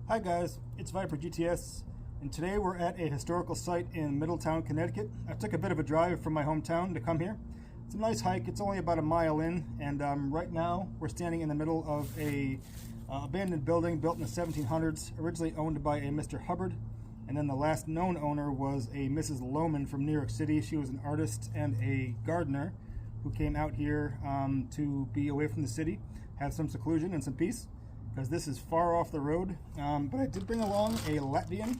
Hi guys, it's Viper GTS, and today we're at a historical site in Middletown, Connecticut. I took a bit of a drive from my hometown to come here. It's a nice hike. It's only about a mile in, and right now we're standing in the middle of a abandoned building built in the 1700s, originally owned by a Mr. Hubbard, and then the last known owner was a Mrs. Lohman from New York City. She was an artist and a gardener who came out here to be away from the city, have some seclusion and some peace, because this is far off the road. But I did bring along a Latvian.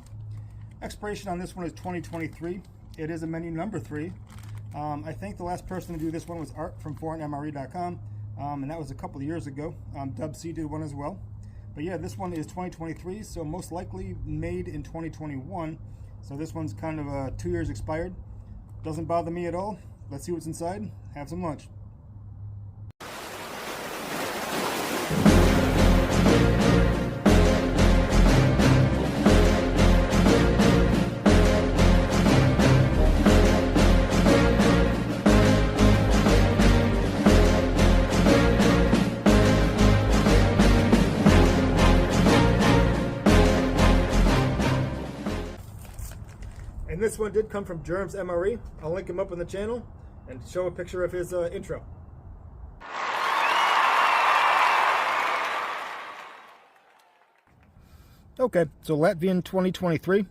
Expiration on this one is 2023. It is a menu number 3. I think the last person to do this one was Art from foreignmre.com, and that was a couple of years ago. Dub C did one as well. But yeah, this one is 2023, so most likely made in 2021. So this one's kind of 2 years expired. Doesn't bother me at all. Let's see what's inside. Have some lunch. And this one did come from Jerms MRE. I'll link him up in the channel and show a picture of his intro. Okay, so Latvian 2023.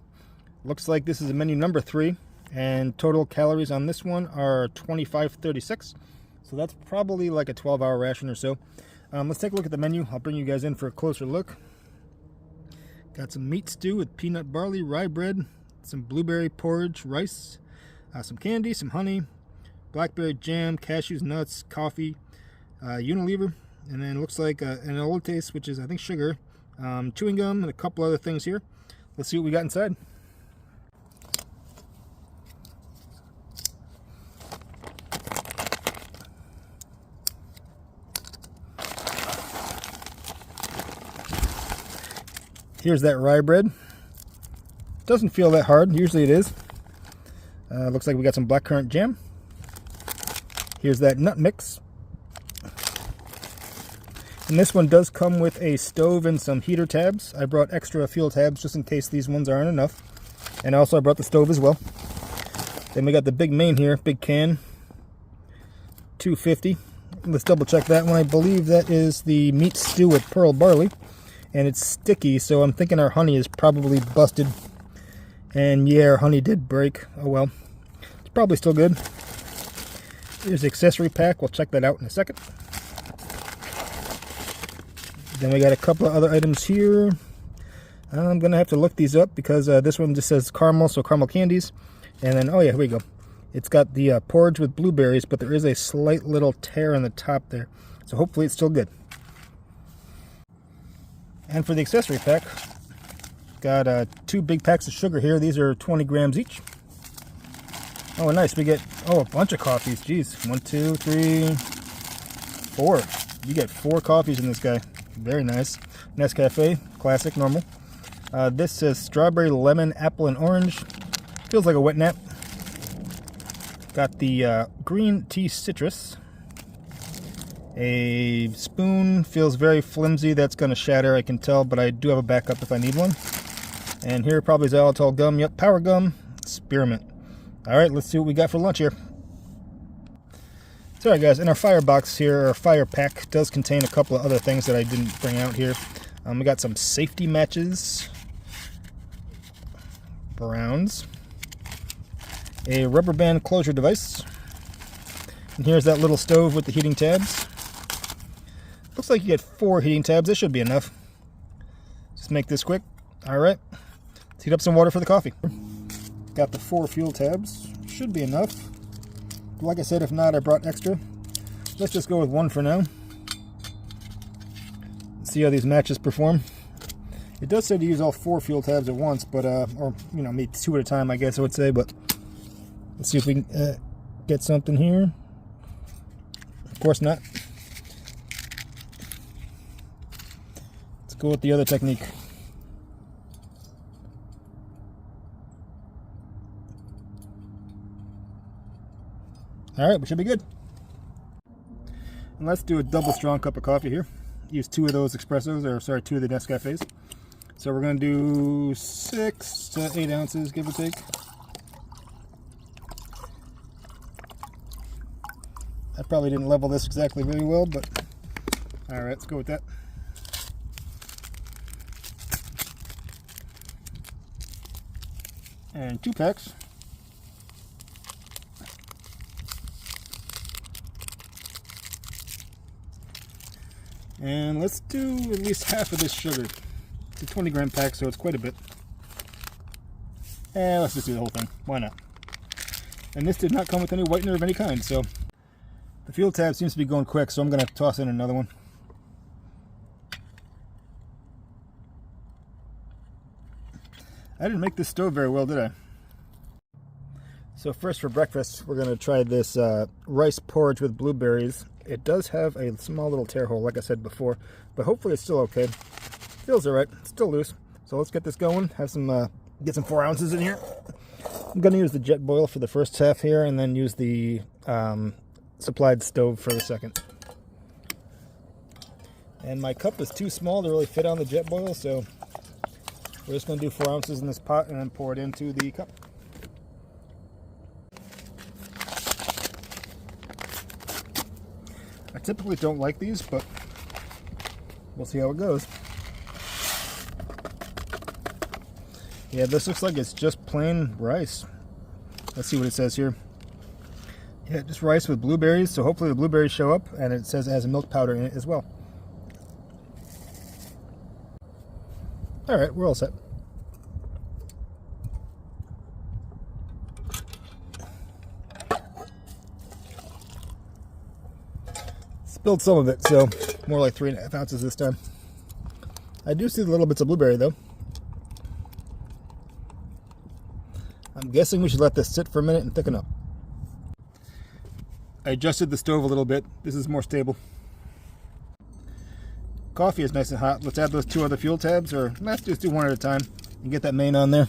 Looks like this is a menu number 3, and total calories on this one are 2536. So that's probably like a 12-hour ration or so. Let's take a look at the menu. I'll bring you guys in for a closer look. Got some meat stew with peanut barley, rye bread, some blueberry porridge, rice, some candy, some honey, blackberry jam, cashews, nuts, coffee, Unilever, and then it looks like an old taste, which is I think sugar, chewing gum, and a couple other things here. Let's see what we got inside. Here's that rye bread. Doesn't feel that hard. Usually it is. Looks like we got some blackcurrant jam. Here's that nut mix. And this one does come with a stove and some heater tabs. I brought extra fuel tabs just in case these ones aren't enough. And also I brought the stove as well. Then we got the big main here, big can, $2.50. Let's double check that one. I believe that is the meat stew with pearl barley. And it's sticky, so I'm thinking our honey is probably busted. And yeah, our honey did break. Oh well. It's probably still good. Here's the accessory pack. We'll check that out in a second. Then we got a couple of other items here. I'm going to have to look these up because this one just says caramel, so caramel candies. And then, oh yeah, here we go. It's got the porridge with blueberries, but there is a slight little tear on the top there. So hopefully it's still good. And for the accessory pack, got 2 big packs of sugar here. These are 20 grams each. Oh, nice. We get, a bunch of coffees. Jeez. 1, 2, 3, 4. You get 4 coffees in this guy. Very nice. Nescafe, classic, normal. This says strawberry, lemon, apple, and orange. Feels like a wet nap. Got the green tea citrus. A spoon. Feels very flimsy. That's going to shatter, I can tell, but I do have a backup if I need one. And here probably is xylitol gum. Yep, power gum, spearmint. All right, let's see what we got for lunch here. Sorry guys, in our firebox here, our fire pack does contain a couple of other things that I didn't bring out here. We got some safety matches, browns, a rubber band closure device, and here's that little stove with the heating tabs. Looks like you get 4 heating tabs. This should be enough. Just make this quick. All right. Let's heat up some water for the coffee. Got the 4 fuel tabs. Should be enough. Like I said, if not, I brought extra. Let's just go with 1 for now. See how these matches perform. It does say to use all 4 fuel tabs at once, but or you know, maybe 2 at a time, I guess I would say. But let's see if we can get something here. Of course not. Let's go with the other technique. All right, we should be good. And let's do a double strong cup of coffee here. Use 2 of those espressos, or sorry, 2 of the Nescafes. So we're going to do 6 to 8 ounces, give or take. I probably didn't level this exactly very well, but all right, let's go with that. And 2 packs. And let's do at least half of this sugar. It's a 20-gram pack, so it's quite a bit. And let's just do the whole thing. Why not? And this did not come with any whitener of any kind, so the fuel tab seems to be going quick, so I'm going to toss in another one. I didn't make this stove very well, did I? So first for breakfast, we're going to try this rice porridge with blueberries. It does have a small little tear hole, like I said before, but hopefully it's still okay. Feels alright, still loose. So let's get this going. Have some get some 4 ounces in here. I'm going to use the jet boil for the first half here, and then use the supplied stove for the second. And my cup is too small to really fit on the jet boil, so we're just going to do 4 ounces in this pot and then pour it into the cup. I typically don't like these, but we'll see how it goes. Yeah, this looks like it's just plain rice. Let's see what it says here. Yeah, just rice with blueberries, so hopefully the blueberries show up, and it says it has a milk powder in it as well. Alright, we're all set. Spilled some of it, so more like 3.5 ounces this time. I do see the little bits of blueberry though. I'm guessing we should let this sit for a minute and thicken up. I adjusted the stove a little bit. This is more stable. Coffee is nice and hot. Let's add those 2 other fuel tabs, or let's just do one at a time and get that main on there.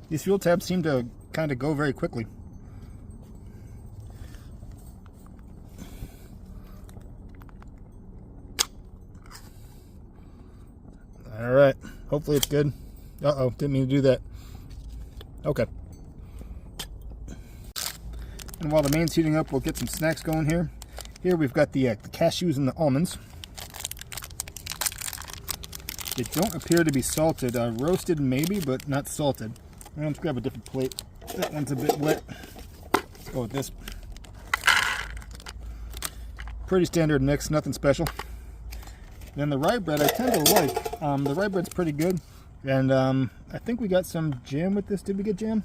These fuel tabs seem to kind of go very quickly. Alright, hopefully it's good. Uh-oh, didn't mean to do that. Okay. And while the main's heating up, we'll get some snacks going here. Here we've got the cashews and the almonds. They don't appear to be salted. Roasted maybe, but not salted. Let's grab a different plate. That one's a bit wet. Let's go with this. Pretty standard mix, nothing special. Then the rye bread I tend to like. The rye bread's pretty good. And I think we got some jam with this. Did we get jam?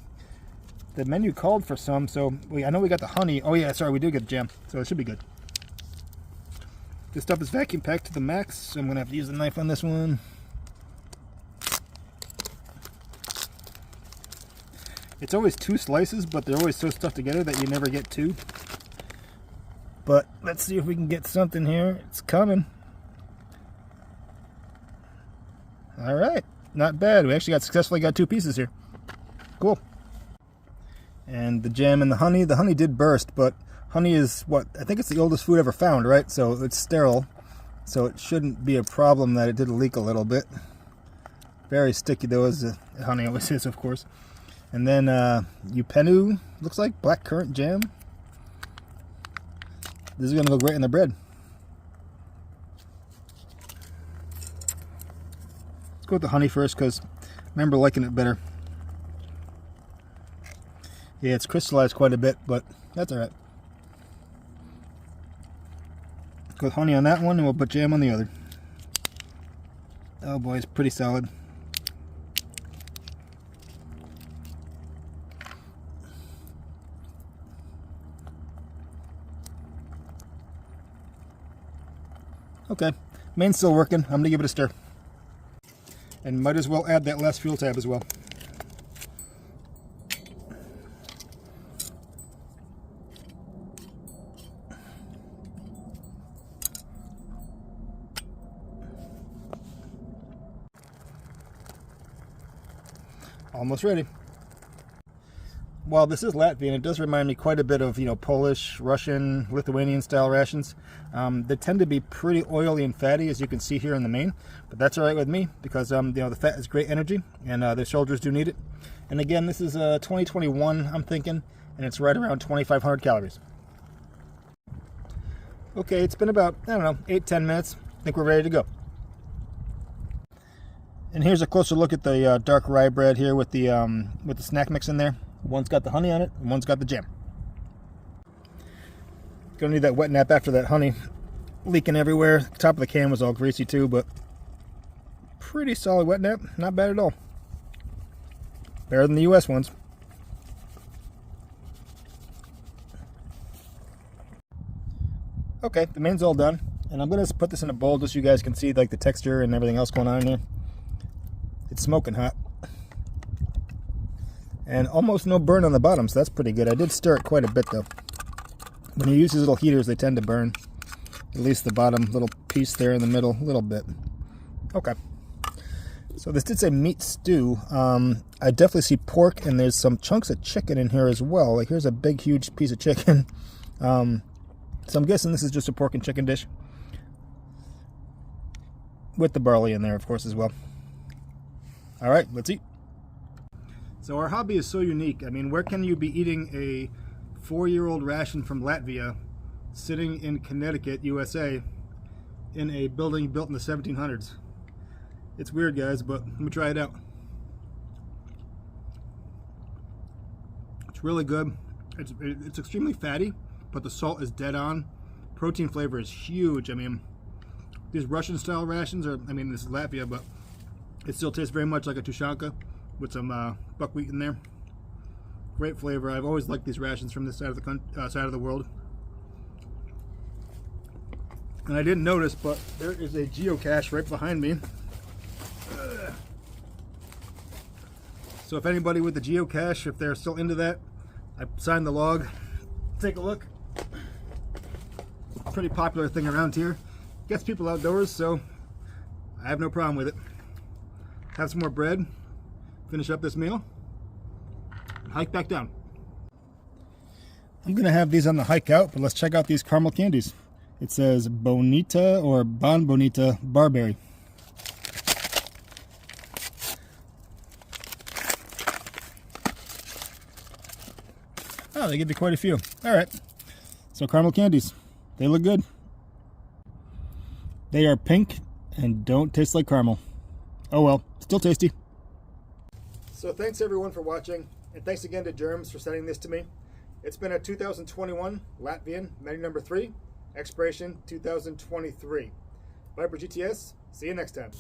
The menu called for some, so I know we got the honey. Oh yeah, sorry, we did get jam, so it should be good. This stuff is vacuum packed to the max, so I'm going to have to use the knife on this one. It's always 2 slices, but they're always so stuffed together that you never get 2. But let's see if we can get something here. It's coming. Alright, not bad. We actually successfully got 2 pieces here. Cool. And the jam and the honey did burst, but honey is what, I think it's the oldest food ever found, right? So it's sterile, so it shouldn't be a problem that it did leak a little bit. Very sticky though, as the honey always is, of course. And then upenu, looks like blackcurrant jam. This is going to go great in the bread. Let's go with the honey first, because I remember liking it better. Yeah, it's crystallized quite a bit, but that's alright. Go with honey on that one, and we'll put jam on the other. Oh boy, it's pretty solid. Okay, main's still working. I'm going to give it a stir. And might as well add that last fuel tab as well. Almost ready. while this is Latvian, it does remind me quite a bit of, Polish, Russian, Lithuanian style rations. They tend to be pretty oily and fatty, as you can see here in the main, but that's all right with me because, the fat is great energy, and the soldiers do need it. And again, this is 2021, I'm thinking, and it's right around 2,500 calories. Okay, it's been about, 8-10 minutes. I think we're ready to go. And here's a closer look at the dark rye bread here with the snack mix in there. One's got the honey on it, and one's got the jam. Gonna need that wet nap after that honey leaking everywhere. The top of the can was all greasy too, but pretty solid wet nap. Not bad at all. Better than the US ones. Okay, the main's all done, and I'm gonna put this in a bowl just so you guys can see like the texture and everything else going on in here. It's smoking hot. And almost no burn on the bottom, so that's pretty good. I did stir it quite a bit though. When you use these little heaters, they tend to burn. At least the bottom little piece there in the middle, a little bit. Okay. So this did say meat stew. I definitely see pork, and there's some chunks of chicken in here as well. Like here's a big, huge piece of chicken. So I'm guessing this is just a pork and chicken dish. With the barley in there, of course, as well. All right, let's eat. So our hobby is so unique. I mean, where can you be eating a 4-year-old ration from Latvia sitting in Connecticut, USA, in a building built in the 1700s? It's weird, guys, but let me try it out. It's really good. It's extremely fatty, but the salt is dead on. Protein flavor is huge. I mean, these Russian style rations are, this is Latvia, but it still tastes very much like a tushanka with some buckwheat in there. Great flavor. I've always liked these rations from this side of the world. And I didn't notice, but there is a geocache right behind me. So if anybody with the geocache, if they're still into that, I signed the log. Take a look. Pretty popular thing around here. Gets people outdoors, so I have no problem with it. Have some more bread. Finish up this meal, and hike back down. I'm gonna have these on the hike out, but let's check out these caramel candies. It says Bonita or Bon Bonita Barberry. Oh, they give you quite a few. All right, so caramel candies, they look good. They are pink and don't taste like caramel. Oh well, still tasty. So thanks everyone for watching, and thanks again to Jerms for sending this to me. It's been a 2021 Latvian, menu number 3, expiration 2023. Viper GTS, see you next time.